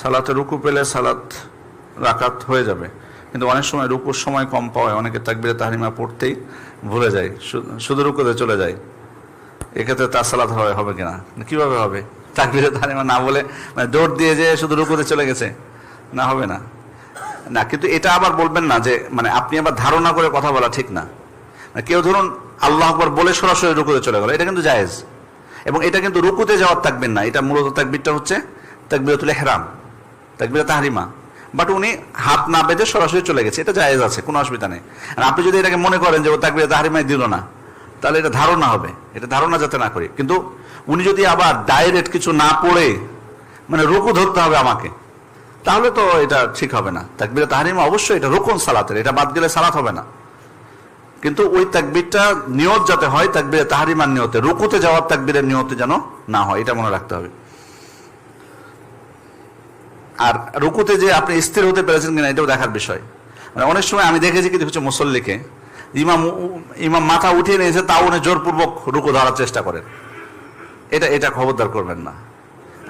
সালাতে রুকু পেলে সালাত রাকাত হয়ে যাবে, কিন্তু অনেক সময় রুকুর সময় কম পাওয়ায় অনেকে তাকবীরে তাহরিমা পড়তেই ভুলে যায়, শুধু রুকুতে চলে যায়। এক্ষেত্রে তার সালাত হবে কিনা, কিভাবে হবে? তাকবীরে তাহরিমা না বলে মানে দৌড় দিয়ে যে শুধু রুকুতে চলে গেছে, না হবে না। না, কিন্তু এটা আবার বলবেন না যে মানে আপনি আবার ধারণা করে কথা বলা ঠিক না। কেউ ধরুন আল্লাহু আকবার বলে সরাসরি রুকুতে চলে গেল, এটা কিন্তু জায়েজ, এবং এটা কিন্তু রুকুতে যাওয়ার তাকবীর না। এটা মূলত তাকবীরটা হচ্ছে তাকবীরাতুল ইহরাম, তাকবীরে তাহরিমা। বাট উনি হাত না বেঁধে সরাসরি চলে গেছে, এটা জায়েজ আছে, কোনো অসুবিধা নেই। আর আপনি যদি এটাকে মনে করেন যে ও তাকবীরে তাহরিমাই দিল না, তাহলে এটা ধারণা হবে, এটা ধারণা যাতে না করি। কিন্তু উনি যদি আবার ডাইরেক্ট কিছু না পড়ে মানে রুকু ধরতে হবে আমাকে, তাহলে তো এটা ঠিক হবে না। তাকবীরে তাহরিমা অবশ্যই এটা রুকুন সালাতের, এটা বাদ গেলে সালাত হবে না। কিন্তু ওই তাকবীরটা নিয়ত যাতে হয় তাকবীরে তাহরিমার নিয়তে, রুকুতে যাওয়ার তাকবীরের নিয়তে যেন না হয়, এটা মনে রাখতে হবে। আর রুকুতে যে আপনি স্থির হতে পেরেছেন কিনা এটাও দেখার বিষয়। মানে অনেক সময় আমি দেখেছি কিছু কিছু মুসল্লিকে ইমাম মাথা উঠিয়ে নিয়েছে, তাও উনি জোরপূর্বক রুকু ধরার চেষ্টা করেন। এটা খবরদার করবেন না।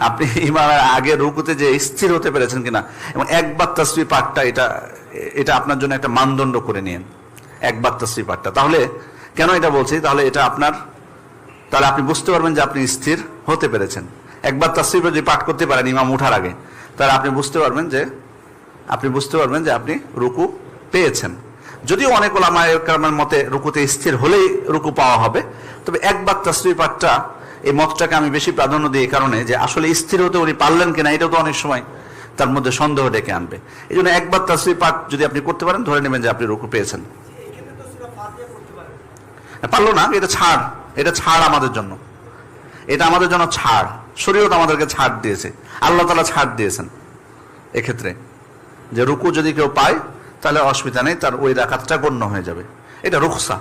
আপনি ইমামের আগে রুকুতে যে স্থির হতে পেরেছেন কিনা, এবং একবার তাসবিহ পাঠটা এটা আপনার জন্য একটা মানদণ্ড করে নিন, একবার তাসবিহ পাঠটা। তাহলে কেন এটা বলছি, তাহলে আপনি বুঝতে পারবেন যে আপনি স্থির হতে পেরেছেন। একবার তাসবিহ যদি পাঠ করতে পারেন ইমাম উঠার আগে, তাহলে আপনি বুঝতে পারবেন যে আপনি রুকু পেয়েছেন। যদিও অনেক ওলামায়ে কেরামের মতে রুকুতে স্থির হলেই রুকু পাওয়া হবে, তবে একবার তাসবিহ পাঠটা, এই মতটাকে আমি বেশি প্রাধান্য দিই, এই কারণে যে আসলে স্থির হতে উনি পারলেন কিনা এটাও তো অনেক সময় তার মধ্যে সন্দেহ ডেকে আনবে। এই জন্য একবার তাসবিহ পাঠ যদি আপনি করতে পারেন, ধরে নেবেন যে আপনি রুকু পেয়েছেন। পারলো না, এটা ছাড় আমাদের জন্য, এটা আমাদের জন্য ছাড়। শরীয়ত আমাদেরকে ছাড় দিয়েছে, আল্লাহ তাআলা ছাড় দিয়েছেন এক্ষেত্রে, যে রুকু যদি কেউ পায় তাহলে অসুবিধা নেই, তার ওই রাকাতটা গণ্য হয়ে যাবে, এটা রুখসা।